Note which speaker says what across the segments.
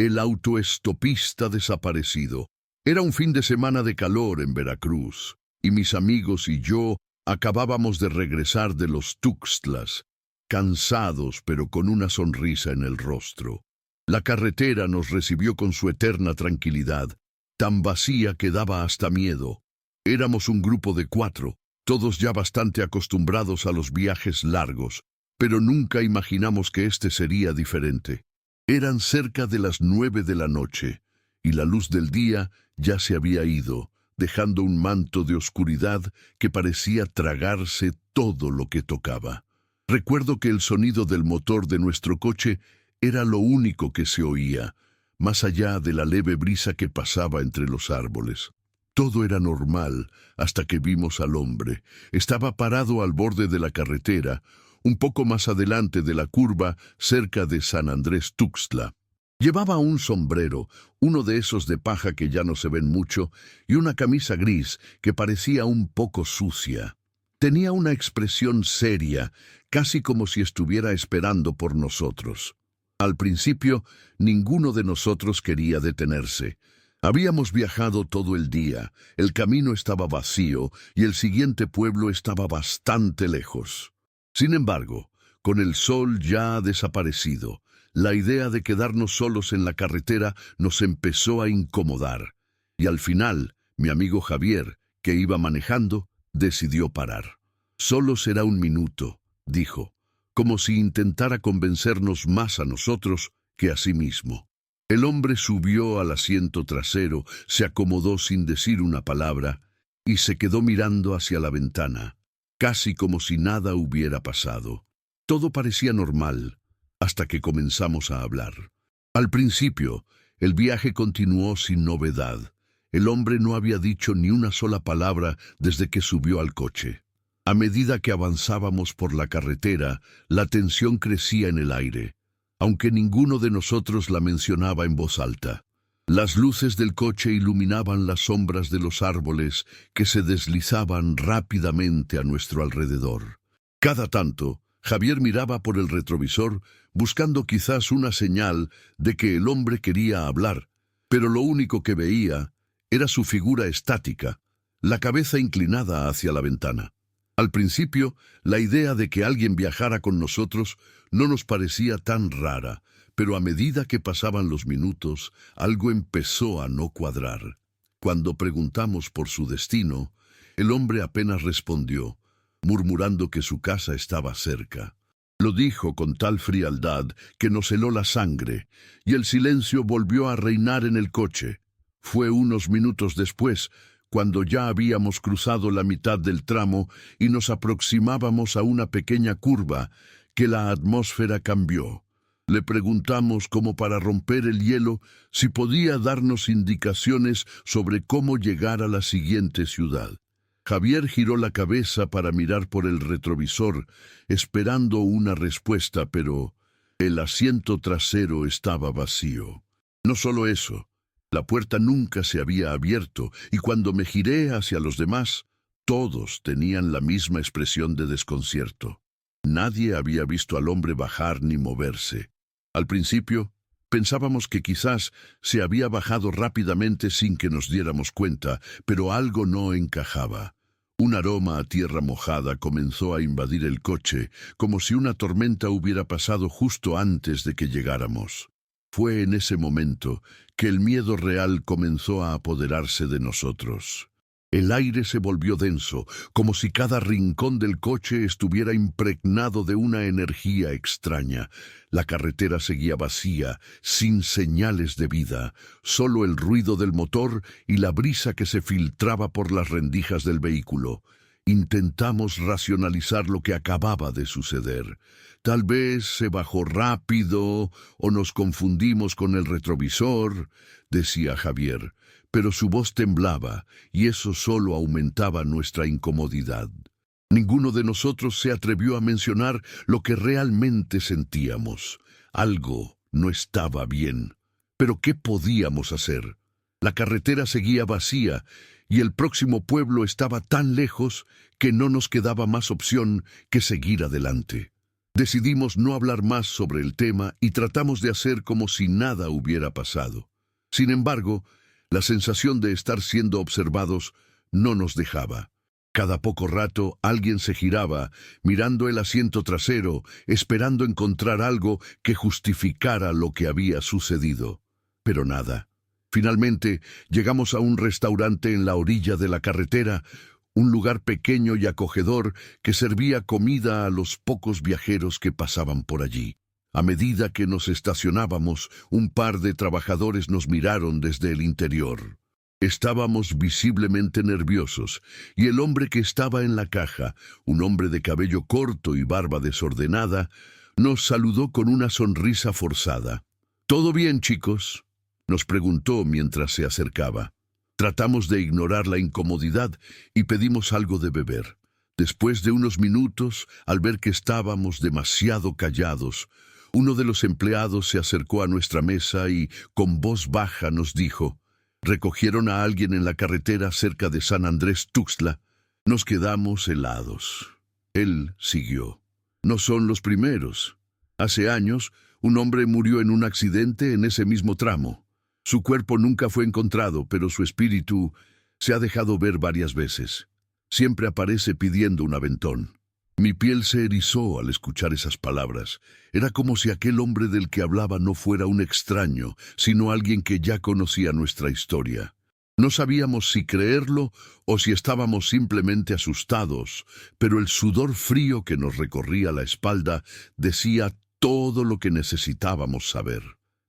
Speaker 1: El autoestopista desaparecido. Era un fin de semana de calor en Veracruz, y mis amigos y yo acabábamos de regresar de los Tuxtlas, cansados pero con una sonrisa en el rostro. La carretera nos recibió con su eterna tranquilidad, tan vacía que daba hasta miedo. Éramos un grupo de 4, todos ya bastante acostumbrados a los viajes largos, pero nunca imaginamos que este sería diferente. Eran cerca de las 9 de la noche, y la luz del día ya se había ido, dejando un manto de oscuridad que parecía tragarse todo lo que tocaba. Recuerdo que el sonido del motor de nuestro coche era lo único que se oía, más allá de la leve brisa que pasaba entre los árboles. Todo era normal hasta que vimos al hombre. Estaba parado al borde de la carretera, un poco más adelante de la curva, cerca de San Andrés Tuxtla. Llevaba un sombrero, uno de esos de paja que ya no se ven mucho, y una camisa gris que parecía un poco sucia. Tenía una expresión seria, casi como si estuviera esperando por nosotros. Al principio, ninguno de nosotros quería detenerse. Habíamos viajado todo el día, el camino estaba vacío y el siguiente pueblo estaba bastante lejos. Sin embargo, con el sol ya desaparecido, la idea de quedarnos solos en la carretera nos empezó a incomodar, y al final, mi amigo Javier, que iba manejando, decidió parar. «Solo será un minuto», dijo, como si intentara convencernos más a nosotros que a sí mismo. El hombre subió al asiento trasero, se acomodó sin decir una palabra y se quedó mirando hacia la ventana, casi como si nada hubiera pasado. Todo parecía normal, hasta que comenzamos a hablar. Al principio, el viaje continuó sin novedad. El hombre no había dicho ni una sola palabra desde que subió al coche. A medida que avanzábamos por la carretera, la tensión crecía en el aire, aunque ninguno de nosotros la mencionaba en voz alta. Las luces del coche iluminaban las sombras de los árboles que se deslizaban rápidamente a nuestro alrededor. Cada tanto, Javier miraba por el retrovisor, buscando quizás una señal de que el hombre quería hablar, pero lo único que veía era su figura estática, la cabeza inclinada hacia la ventana. Al principio, la idea de que alguien viajara con nosotros no nos parecía tan rara, pero a medida que pasaban los minutos, algo empezó a no cuadrar. Cuando preguntamos por su destino, el hombre apenas respondió, murmurando que su casa estaba cerca. Lo dijo con tal frialdad que nos heló la sangre, y el silencio volvió a reinar en el coche. Fue unos minutos después, cuando ya habíamos cruzado la mitad del tramo y nos aproximábamos a una pequeña curva, que la atmósfera cambió. Le preguntamos, como para romper el hielo, si podía darnos indicaciones sobre cómo llegar a la siguiente ciudad. Javier giró la cabeza para mirar por el retrovisor, esperando una respuesta, pero el asiento trasero estaba vacío. No solo eso, la puerta nunca se había abierto, y cuando me giré hacia los demás, todos tenían la misma expresión de desconcierto. Nadie había visto al hombre bajar ni moverse. Al principio, pensábamos que quizás se había bajado rápidamente sin que nos diéramos cuenta, pero algo no encajaba. Un aroma a tierra mojada comenzó a invadir el coche, como si una tormenta hubiera pasado justo antes de que llegáramos. Fue en ese momento que el miedo real comenzó a apoderarse de nosotros. El aire se volvió denso, como si cada rincón del coche estuviera impregnado de una energía extraña. La carretera seguía vacía, sin señales de vida, solo el ruido del motor y la brisa que se filtraba por las rendijas del vehículo. Intentamos racionalizar lo que acababa de suceder. Tal vez se bajó rápido o nos confundimos con el retrovisor, decía Javier, pero su voz temblaba y eso solo aumentaba nuestra incomodidad. Ninguno de nosotros se atrevió a mencionar lo que realmente sentíamos. Algo no estaba bien. Pero ¿qué podíamos hacer? La carretera seguía vacía y el próximo pueblo estaba tan lejos que no nos quedaba más opción que seguir adelante. Decidimos no hablar más sobre el tema y tratamos de hacer como si nada hubiera pasado. Sin embargo, la sensación de estar siendo observados no nos dejaba. Cada poco rato alguien se giraba, mirando el asiento trasero, esperando encontrar algo que justificara lo que había sucedido. Pero nada. Finalmente, llegamos a un restaurante en la orilla de la carretera, un lugar pequeño y acogedor que servía comida a los pocos viajeros que pasaban por allí. A medida que nos estacionábamos, un par de trabajadores nos miraron desde el interior. Estábamos visiblemente nerviosos, y el hombre que estaba en la caja, un hombre de cabello corto y barba desordenada, nos saludó con una sonrisa forzada. «¿Todo bien, chicos?», nos preguntó mientras se acercaba. Tratamos de ignorar la incomodidad y pedimos algo de beber. Después de unos minutos, al ver que estábamos demasiado callados, uno de los empleados se acercó a nuestra mesa y, con voz baja, nos dijo: «¿Recogieron a alguien en la carretera cerca de San Andrés Tuxtla?». Nos quedamos helados. Él siguió: «No son los primeros. Hace años, un hombre murió en un accidente en ese mismo tramo. Su cuerpo nunca fue encontrado, pero su espíritu se ha dejado ver varias veces. Siempre aparece pidiendo un aventón». Mi piel se erizó al escuchar esas palabras. Era como si aquel hombre del que hablaba no fuera un extraño, sino alguien que ya conocía nuestra historia. No sabíamos si creerlo o si estábamos simplemente asustados, pero el sudor frío que nos recorría la espalda decía todo lo que necesitábamos saber.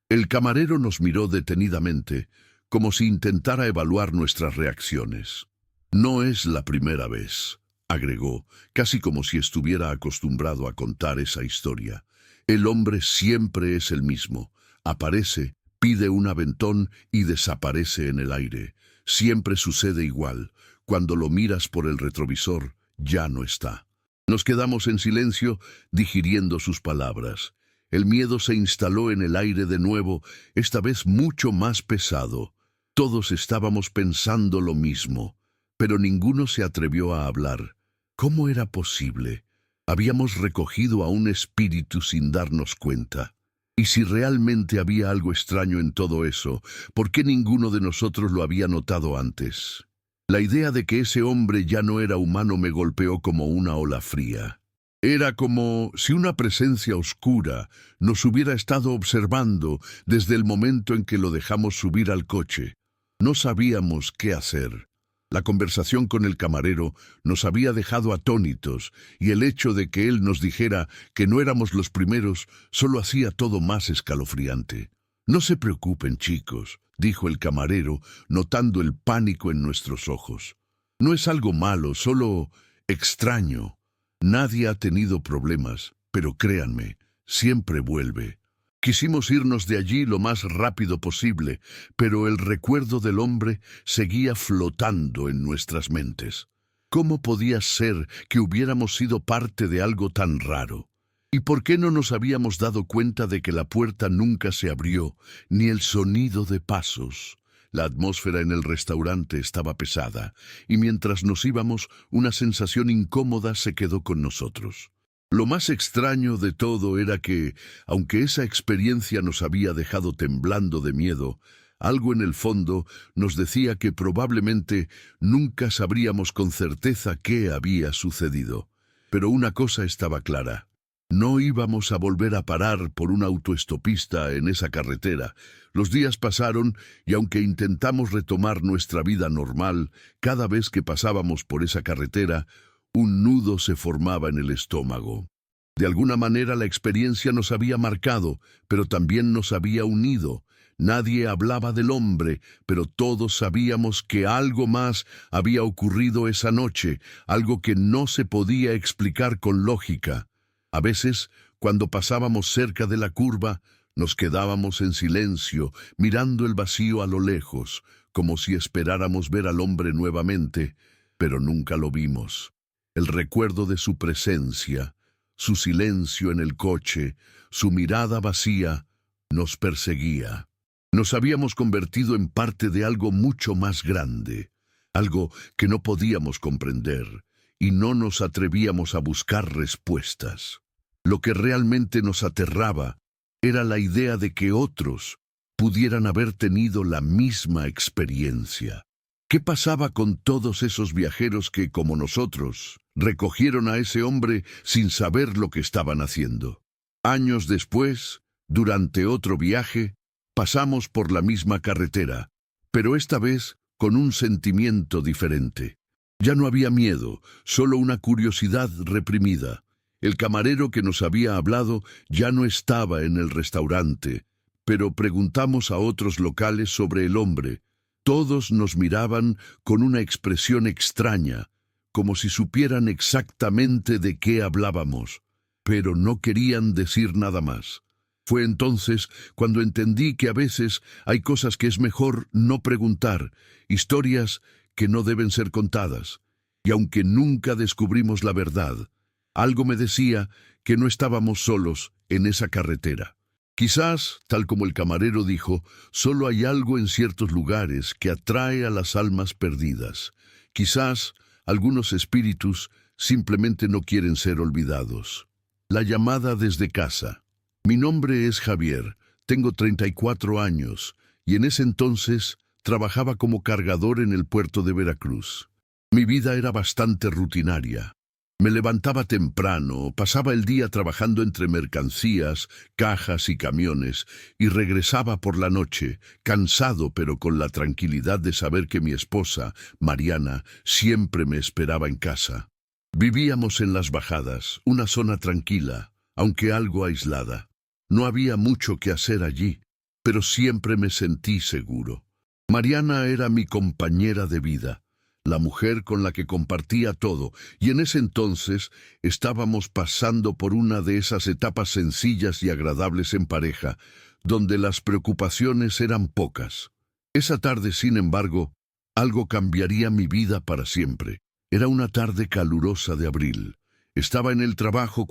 Speaker 1: El camarero nos miró detenidamente, como si intentara evaluar nuestras reacciones. «No es la primera vez», agregó, casi como si estuviera acostumbrado a contar esa historia. «El hombre siempre es el mismo. Aparece, pide un aventón y desaparece en el aire. Siempre sucede igual. Cuando lo miras por el retrovisor, ya no está». Nos quedamos en silencio, digiriendo sus palabras. El miedo se instaló en el aire de nuevo, esta vez mucho más pesado. Todos estábamos pensando lo mismo, pero ninguno se atrevió a hablar. ¿Cómo era posible? Habíamos recogido a un espíritu sin darnos cuenta. Y si realmente había algo extraño en todo eso, ¿por qué ninguno de nosotros lo había notado antes? La idea de que ese hombre ya no era humano me golpeó como una ola fría. Era como si una presencia oscura nos hubiera estado observando desde el momento en que lo dejamos subir al coche. No sabíamos qué hacer. La conversación con el camarero nos había dejado atónitos, y el hecho de que él nos dijera que no éramos los primeros solo hacía todo más escalofriante. «No se preocupen, chicos», dijo el camarero, notando el pánico en nuestros ojos. «No es algo malo, solo extraño. Nadie ha tenido problemas, pero créanme, siempre vuelve». Quisimos irnos de allí lo más rápido posible, pero el recuerdo del hombre seguía flotando en nuestras mentes. ¿Cómo podía ser que hubiéramos sido parte de algo tan raro? ¿Y por qué no nos habíamos dado cuenta de que la puerta nunca se abrió, ni el sonido de pasos? La atmósfera en el restaurante estaba pesada, y mientras nos íbamos, una sensación incómoda se quedó con nosotros. Lo más extraño de todo era que, aunque esa experiencia nos había dejado temblando de miedo, algo en el fondo nos decía que probablemente nunca sabríamos con certeza qué había sucedido. Pero una cosa estaba clara: no íbamos a volver a parar por una autoestopista en esa carretera. Los días pasaron y aunque intentamos retomar nuestra vida normal, cada vez que pasábamos por esa carretera, un nudo se formaba en el estómago. De alguna manera la experiencia nos había marcado, pero también nos había unido. Nadie hablaba del hombre, pero todos sabíamos que algo más había ocurrido esa noche, algo que no se podía explicar con lógica. A veces, cuando pasábamos cerca de la curva, nos quedábamos en silencio, mirando el vacío a lo lejos, como si esperáramos ver al hombre nuevamente, pero nunca lo vimos. El recuerdo de su presencia, su silencio en el coche, su mirada vacía, nos perseguía. Nos habíamos convertido en parte de algo mucho más grande, algo que no podíamos comprender, y no nos atrevíamos a buscar respuestas. Lo que realmente nos aterraba era la idea de que otros pudieran haber tenido la misma experiencia. ¿Qué pasaba con todos esos viajeros que, como nosotros, recogieron a ese hombre sin saber lo que estaban haciendo? Años después, durante otro viaje, pasamos por la misma carretera, pero esta vez con un sentimiento diferente. Ya no había miedo, solo una curiosidad reprimida. El camarero que nos había hablado ya no estaba en el restaurante, pero preguntamos a otros locales sobre el hombre. Todos nos miraban con una expresión extraña, como si supieran exactamente de qué hablábamos, pero no querían decir nada más. Fue entonces cuando entendí que a veces hay cosas que es mejor no preguntar, historias que no deben ser contadas, y aunque nunca descubrimos la verdad, algo me decía que no estábamos solos en esa carretera. Quizás, tal como el camarero dijo, solo hay algo en ciertos lugares que atrae a las almas perdidas. Quizás algunos espíritus simplemente no quieren ser olvidados. La llamada desde casa. Mi nombre es Javier, tengo 34 años y en ese entonces trabajaba como cargador en el puerto de Veracruz. Mi vida era bastante rutinaria. Me levantaba temprano, pasaba el día trabajando entre mercancías, cajas y camiones, y regresaba por la noche, cansado pero con la tranquilidad de saber que mi esposa, Mariana, siempre me esperaba en casa. Vivíamos en Las Bajadas, una zona tranquila, aunque algo aislada. No había mucho que hacer allí, pero siempre me sentí seguro. Mariana era mi compañera de vida, la mujer con la que compartía todo, y en ese entonces estábamos pasando por una de esas etapas sencillas y agradables en pareja, donde las preocupaciones eran pocas. Esa tarde, sin embargo, algo cambiaría mi vida para siempre. Era una tarde calurosa de abril. Estaba en el trabajo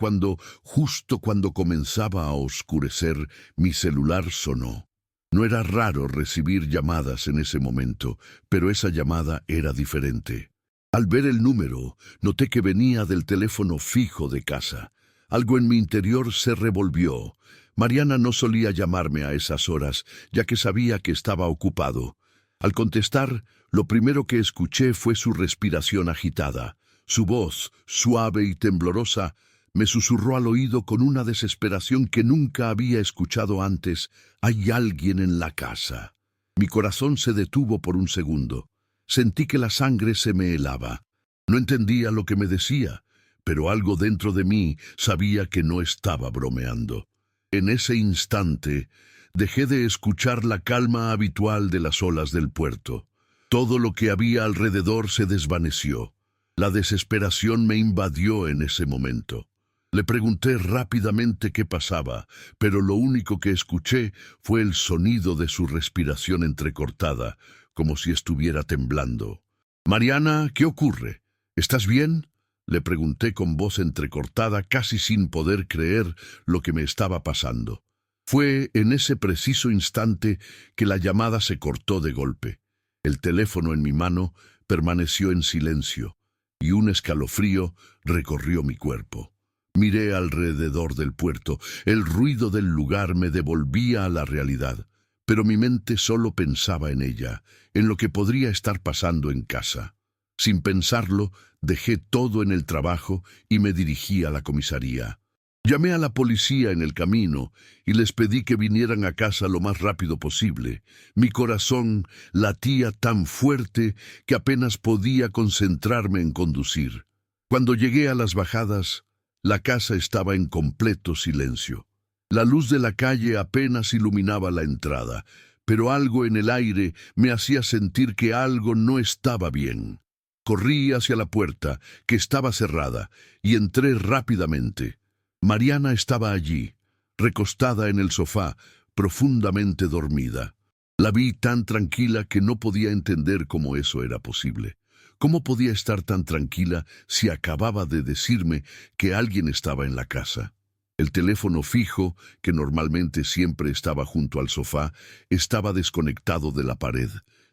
Speaker 1: justo cuando comenzaba a oscurecer, mi celular sonó. No era raro recibir llamadas en ese momento, pero esa llamada era diferente. Al ver el número, noté que venía del teléfono fijo de casa. Algo en mi interior se revolvió. Mariana no solía llamarme a esas horas, ya que sabía que estaba ocupado. Al contestar, lo primero que escuché fue su respiración agitada. Su voz, suave y temblorosa, me susurró al oído con una desesperación que nunca había escuchado antes: «Hay alguien en la casa». Mi corazón se detuvo por un segundo. Sentí que la sangre se me helaba. No entendía lo que me decía, pero algo dentro de mí sabía que no estaba bromeando. En ese instante, dejé de escuchar la calma habitual de las olas del puerto. Todo lo que había alrededor se desvaneció. La desesperación me invadió en ese momento. Le pregunté rápidamente qué pasaba, pero lo único que escuché fue el sonido de su respiración entrecortada, como si estuviera temblando. «Mariana, ¿qué ocurre? ¿Estás bien?», le pregunté con voz entrecortada, casi sin poder creer lo que me estaba pasando. Fue en ese preciso instante que la llamada se cortó de golpe. El teléfono en mi mano permaneció en silencio, y un escalofrío recorrió mi cuerpo. Miré alrededor del puerto. El ruido del lugar me devolvía a la realidad, pero mi mente solo pensaba en ella, en lo que podría estar pasando en casa. Sin pensarlo, dejé todo en el trabajo y me dirigí a la comisaría. Llamé a la policía en el camino y les pedí que vinieran a casa lo más rápido posible. Mi corazón latía tan fuerte que apenas podía concentrarme en conducir. Cuando llegué a Las Bajadas, la casa estaba en completo silencio. La luz de la calle apenas iluminaba la entrada, pero algo en el aire me hacía sentir que algo no estaba bien. Corrí hacia la puerta, que estaba cerrada, y entré rápidamente. Mariana estaba allí, recostada en el sofá, profundamente dormida. La vi tan tranquila que no podía entender cómo eso era posible. ¿Cómo podía estar tan tranquila si acababa de decirme que alguien estaba en la casa? El teléfono fijo, que normalmente siempre estaba junto al sofá, estaba desconectado de la pared,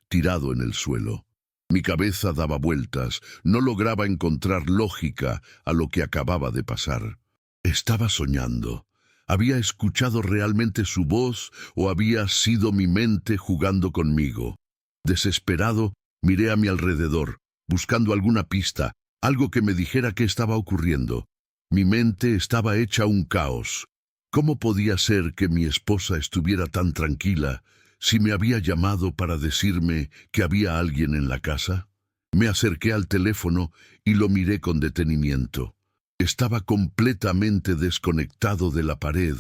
Speaker 1: tirado en el suelo. Mi cabeza daba vueltas, no lograba encontrar lógica a lo que acababa de pasar. Estaba soñando. ¿Había escuchado realmente su voz o había sido mi mente jugando conmigo? Desesperado, miré a mi alrededor, buscando alguna pista, algo que me dijera qué estaba ocurriendo. Mi mente estaba hecha un caos. ¿Cómo podía ser que mi esposa estuviera tan tranquila si me había llamado para decirme que había alguien en la casa? Me acerqué al teléfono y lo miré con detenimiento. Estaba completamente desconectado de la pared,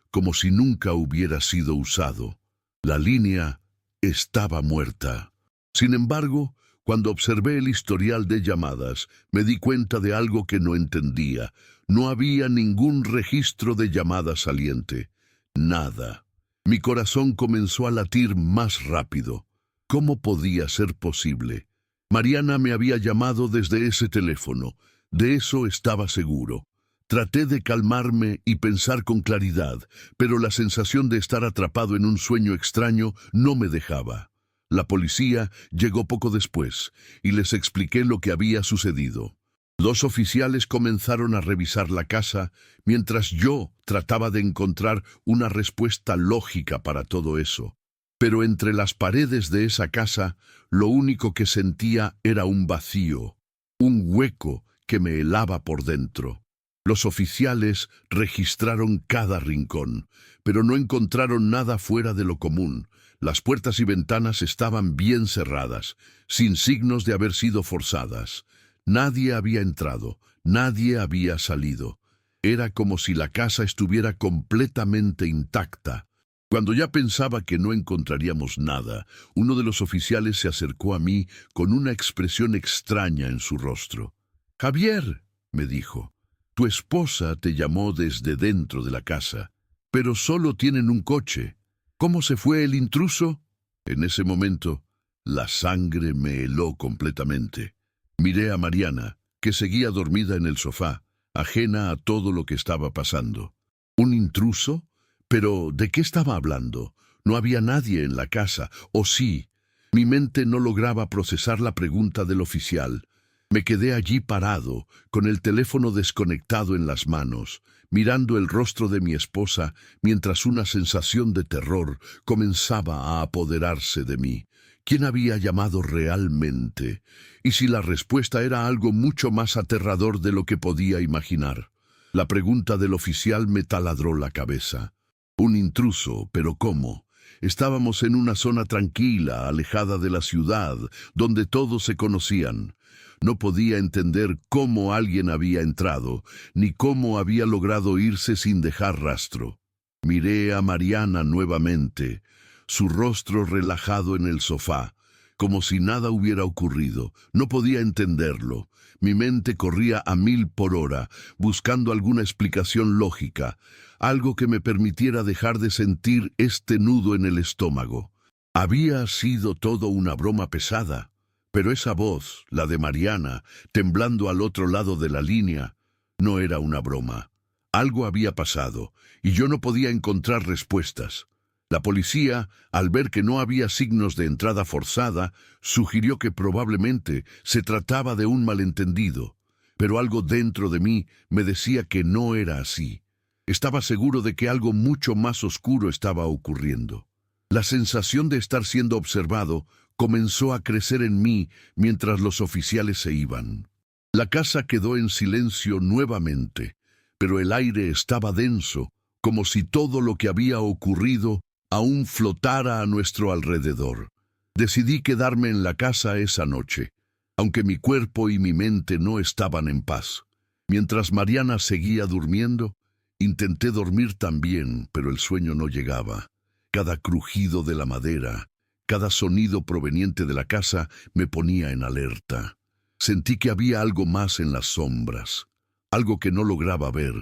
Speaker 1: como si nunca hubiera sido usado. La línea estaba muerta. Sin embargo, cuando observé el historial de llamadas, me di cuenta de algo que no entendía. No había ningún registro de llamada saliente. Nada. Mi corazón comenzó a latir más rápido. ¿Cómo podía ser posible? Mariana me había llamado desde ese teléfono. De eso estaba seguro. Traté de calmarme y pensar con claridad, pero la sensación de estar atrapado en un sueño extraño no me dejaba. La policía llegó poco después y les expliqué lo que había sucedido. Los oficiales comenzaron a revisar la casa mientras yo trataba de encontrar una respuesta lógica para todo eso. Pero entre las paredes de esa casa, lo único que sentía era un vacío, un hueco que me helaba por dentro. Los oficiales registraron cada rincón, pero no encontraron nada fuera de lo común. Las puertas y ventanas estaban bien cerradas, sin signos de haber sido forzadas. Nadie había entrado, nadie había salido. Era como si la casa estuviera completamente intacta. Cuando ya pensaba que no encontraríamos nada, uno de los oficiales se acercó a mí con una expresión extraña en su rostro. «Javier», me dijo, «tu esposa te llamó desde dentro de la casa, pero solo tienen un coche. ¿Cómo se fue el intruso?» En ese momento, la sangre me heló completamente. Miré a Mariana, que seguía dormida en el sofá, ajena a todo lo que estaba pasando. ¿Un intruso? ¿Pero de qué estaba hablando? No había nadie en la casa, ¿o sí? Mi mente no lograba procesar la pregunta del oficial. Me quedé allí parado, con el teléfono desconectado en las manos, mirando el rostro de mi esposa mientras una sensación de terror comenzaba a apoderarse de mí. ¿Quién había llamado realmente? ¿Y si la respuesta era algo mucho más aterrador de lo que podía imaginar? La pregunta del oficial me taladró la cabeza. Un intruso, ¿pero cómo? Estábamos en una zona tranquila, alejada de la ciudad, donde todos se conocían. No podía entender cómo alguien había entrado, ni cómo había logrado irse sin dejar rastro. Miré a Mariana nuevamente, su rostro relajado en el sofá, como si nada hubiera ocurrido. No podía entenderlo. Mi mente corría a 1000 por hora, buscando alguna explicación lógica, algo que me permitiera dejar de sentir este nudo en el estómago. Había sido todo una broma pesada. Pero esa voz, la de Mariana, temblando al otro lado de la línea, no era una broma. Algo había pasado, y yo no podía encontrar respuestas. La policía, al ver que no había signos de entrada forzada, sugirió que probablemente se trataba de un malentendido. Pero algo dentro de mí me decía que no era así. Estaba seguro de que algo mucho más oscuro estaba ocurriendo. La sensación de estar siendo observado comenzó a crecer en mí mientras los oficiales se iban. La casa quedó en silencio nuevamente, pero el aire estaba denso, como si todo lo que había ocurrido aún flotara a nuestro alrededor. Decidí quedarme en la casa esa noche, aunque mi cuerpo y mi mente no estaban en paz. Mientras Mariana seguía durmiendo, intenté dormir también, pero el sueño no llegaba. Cada crujido de la madera, cada sonido proveniente de la casa me ponía en alerta. Sentí que había algo más en las sombras, algo que no lograba ver,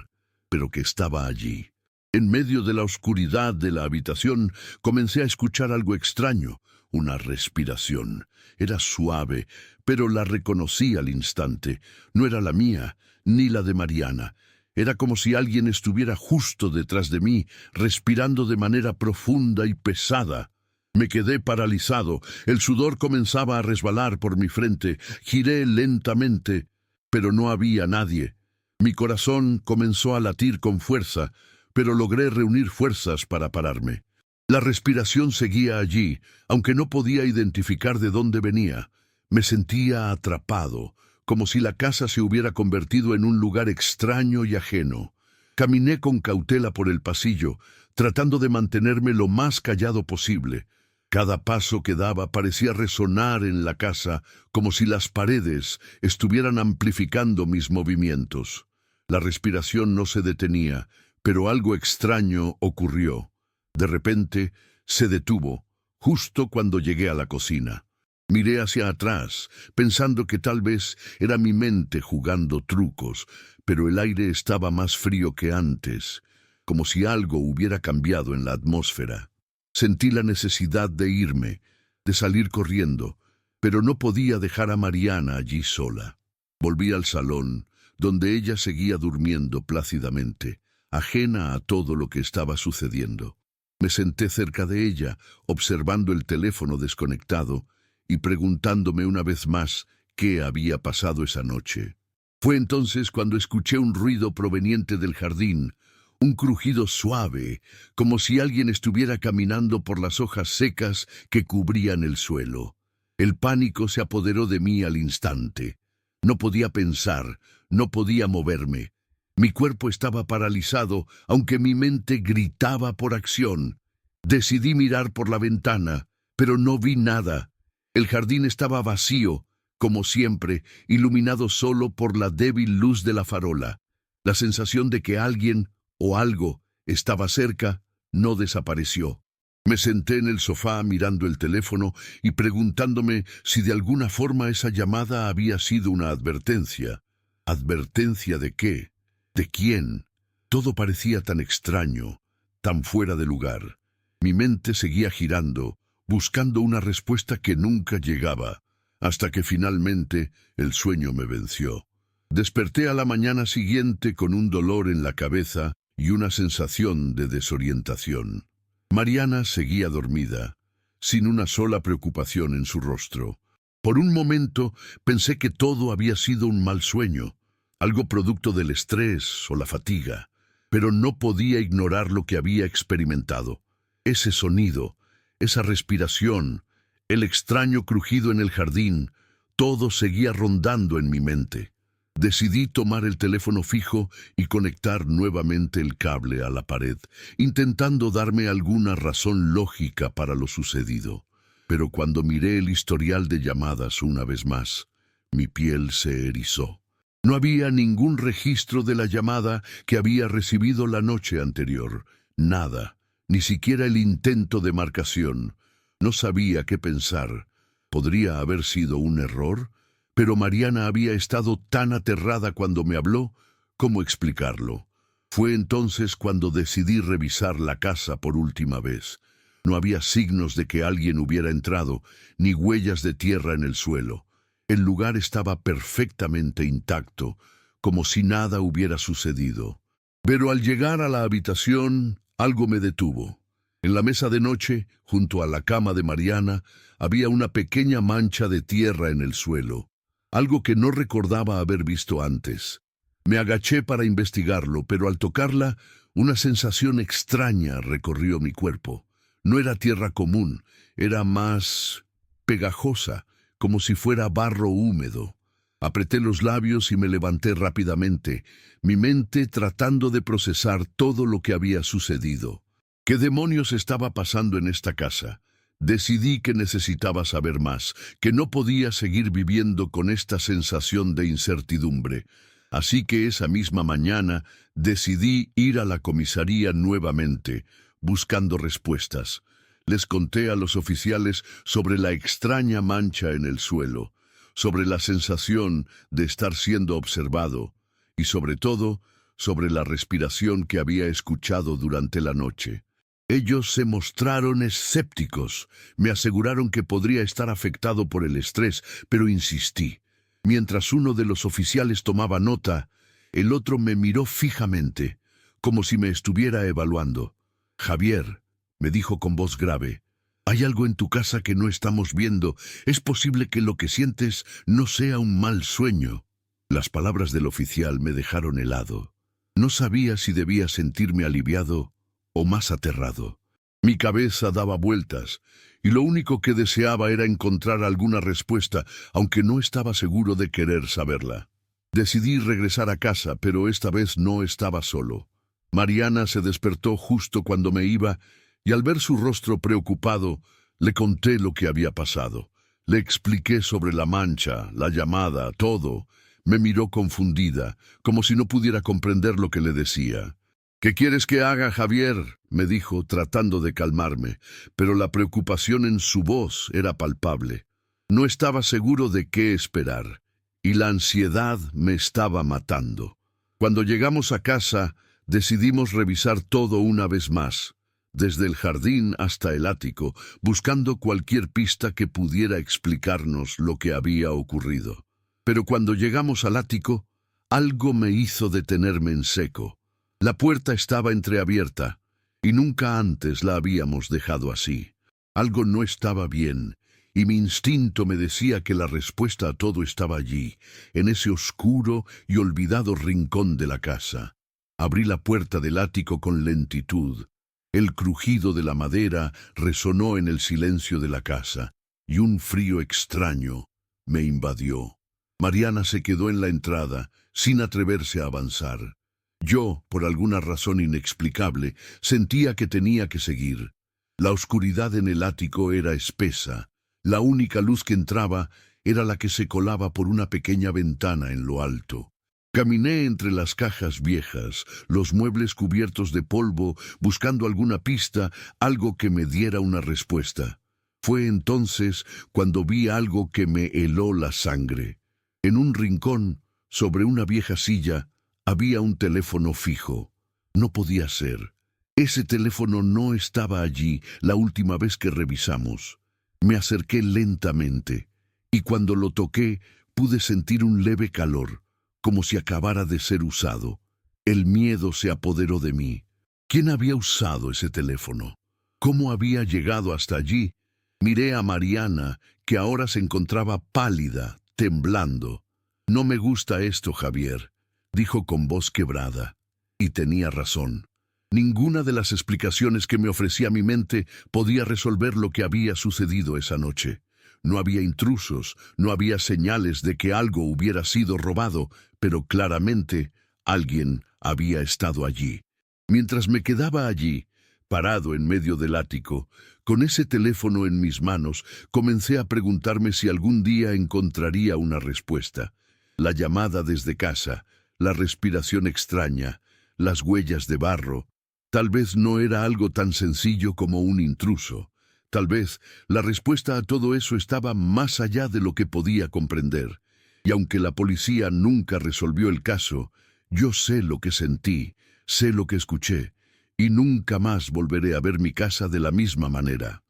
Speaker 1: pero que estaba allí. En medio de la oscuridad de la habitación comencé a escuchar algo extraño, una respiración. Era suave, pero la reconocí al instante. No era la mía, ni la de Mariana. Era como si alguien estuviera justo detrás de mí, respirando de manera profunda y pesada. Me quedé paralizado, el sudor comenzaba a resbalar por mi frente, giré lentamente, pero no había nadie. Mi corazón comenzó a latir con fuerza, pero logré reunir fuerzas para pararme. La respiración seguía allí, aunque no podía identificar de dónde venía. Me sentía atrapado, como si la casa se hubiera convertido en un lugar extraño y ajeno. Caminé con cautela por el pasillo, tratando de mantenerme lo más callado posible. Cada paso que daba parecía resonar en la casa, como si las paredes estuvieran amplificando mis movimientos. La respiración no se detenía, pero algo extraño ocurrió. De repente, se detuvo, justo cuando llegué a la cocina. Miré hacia atrás, pensando que tal vez era mi mente jugando trucos, pero el aire estaba más frío que antes, como si algo hubiera cambiado en la atmósfera. Sentí la necesidad de irme, de salir corriendo, pero no podía dejar a Mariana allí sola. Volví al salón, donde ella seguía durmiendo plácidamente, ajena a todo lo que estaba sucediendo. Me senté cerca de ella, observando el teléfono desconectado y preguntándome una vez más qué había pasado esa noche. Fue entonces cuando escuché un ruido proveniente del jardín, un crujido suave, como si alguien estuviera caminando por las hojas secas que cubrían el suelo. El pánico se apoderó de mí al instante. No podía pensar, no podía moverme. Mi cuerpo estaba paralizado, aunque mi mente gritaba por acción. Decidí mirar por la ventana, pero no vi nada. El jardín estaba vacío, como siempre, iluminado solo por la débil luz de la farola. La sensación de que alguien o algo estaba cerca no desapareció. Me senté en el sofá mirando el teléfono y preguntándome si de alguna forma esa llamada había sido una advertencia. ¿Advertencia de qué? ¿De quién? Todo parecía tan extraño, tan fuera de lugar. Mi mente seguía girando, buscando una respuesta que nunca llegaba, hasta que finalmente el sueño me venció. Desperté a la mañana siguiente con un dolor en la cabeza y una sensación de desorientación. Mariana seguía dormida, sin una sola preocupación en su rostro. Por un momento pensé que todo había sido un mal sueño, algo producto del estrés o la fatiga, pero no podía ignorar lo que había experimentado. Ese sonido, esa respiración, el extraño crujido en el jardín, todo seguía rondando en mi mente. Decidí tomar el teléfono fijo y conectar nuevamente el cable a la pared, intentando darme alguna razón lógica para lo sucedido. Pero cuando miré el historial de llamadas una vez más, mi piel se erizó. No había ningún registro de la llamada que había recibido la noche anterior. Nada, ni siquiera el intento de marcación. No sabía qué pensar. ¿Podría haber sido un error? Pero Mariana había estado tan aterrada cuando me habló. ¿Cómo explicarlo? Fue entonces cuando decidí revisar la casa por última vez. No había signos de que alguien hubiera entrado, ni huellas de tierra en el suelo. El lugar estaba perfectamente intacto, como si nada hubiera sucedido. Pero al llegar a la habitación, algo me detuvo. En la mesa de noche, junto a la cama de Mariana, había una pequeña mancha de tierra en el suelo, algo que no recordaba haber visto antes. Me agaché para investigarlo, pero al tocarla, una sensación extraña recorrió mi cuerpo. No era tierra común, era más pegajosa, como si fuera barro húmedo. Apreté los labios y me levanté rápidamente, mi mente tratando de procesar todo lo que había sucedido. ¿Qué demonios estaba pasando en esta casa? Decidí que necesitaba saber más, que no podía seguir viviendo con esta sensación de incertidumbre. Así que esa misma mañana decidí ir a la comisaría nuevamente, buscando respuestas. Les conté a los oficiales sobre la extraña mancha en el suelo, sobre la sensación de estar siendo observado y sobre todo, sobre la respiración que había escuchado durante la noche. Ellos se mostraron escépticos, me aseguraron que podría estar afectado por el estrés, pero insistí. Mientras uno de los oficiales tomaba nota, el otro me miró fijamente, como si me estuviera evaluando. «Javier», me dijo con voz grave, «hay algo en tu casa que no estamos viendo. Es posible que lo que sientes no sea un mal sueño». Las palabras del oficial me dejaron helado. No sabía si debía sentirme aliviado o más aterrado. Mi cabeza daba vueltas, y lo único que deseaba era encontrar alguna respuesta, aunque no estaba seguro de querer saberla. Decidí regresar a casa, pero esta vez no estaba solo. Mariana se despertó justo cuando me iba, y al ver su rostro preocupado, le conté lo que había pasado. Le expliqué sobre la mancha, la llamada, todo. Me miró confundida, como si no pudiera comprender lo que le decía. «¿Qué quieres que haga, Javier?», me dijo, tratando de calmarme, pero la preocupación en su voz era palpable. No estaba seguro de qué esperar, y la ansiedad me estaba matando. Cuando llegamos a casa, decidimos revisar todo una vez más, desde el jardín hasta el ático, buscando cualquier pista que pudiera explicarnos lo que había ocurrido. Pero cuando llegamos al ático, algo me hizo detenerme en seco. La puerta estaba entreabierta, y nunca antes la habíamos dejado así. Algo no estaba bien, y mi instinto me decía que la respuesta a todo estaba allí, en ese oscuro y olvidado rincón de la casa. Abrí la puerta del ático con lentitud. El crujido de la madera resonó en el silencio de la casa, y un frío extraño me invadió. Mariana se quedó en la entrada, sin atreverse a avanzar. Yo, por alguna razón inexplicable, sentía que tenía que seguir. La oscuridad en el ático era espesa. La única luz que entraba era la que se colaba por una pequeña ventana en lo alto. Caminé entre las cajas viejas, los muebles cubiertos de polvo, buscando alguna pista, algo que me diera una respuesta. Fue entonces cuando vi algo que me heló la sangre. En un rincón, sobre una vieja silla, había un teléfono fijo. No podía ser. Ese teléfono no estaba allí la última vez que revisamos. Me acerqué lentamente, y cuando lo toqué pude sentir un leve calor, como si acabara de ser usado. El miedo se apoderó de mí. ¿Quién había usado ese teléfono? ¿Cómo había llegado hasta allí? Miré a Mariana, que ahora se encontraba pálida, temblando. «No me gusta esto, Javier», dijo con voz quebrada. Y tenía razón. Ninguna de las explicaciones que me ofrecía mi mente podía resolver lo que había sucedido esa noche. No había intrusos, no había señales de que algo hubiera sido robado, pero claramente alguien había estado allí. Mientras me quedaba allí, parado en medio del ático, con ese teléfono en mis manos, comencé a preguntarme si algún día encontraría una respuesta. La llamada desde casa, la respiración extraña, las huellas de barro. Tal vez no era algo tan sencillo como un intruso. Tal vez la respuesta a todo eso estaba más allá de lo que podía comprender. Y aunque la policía nunca resolvió el caso, yo sé lo que sentí, sé lo que escuché, y nunca más volveré a ver mi casa de la misma manera.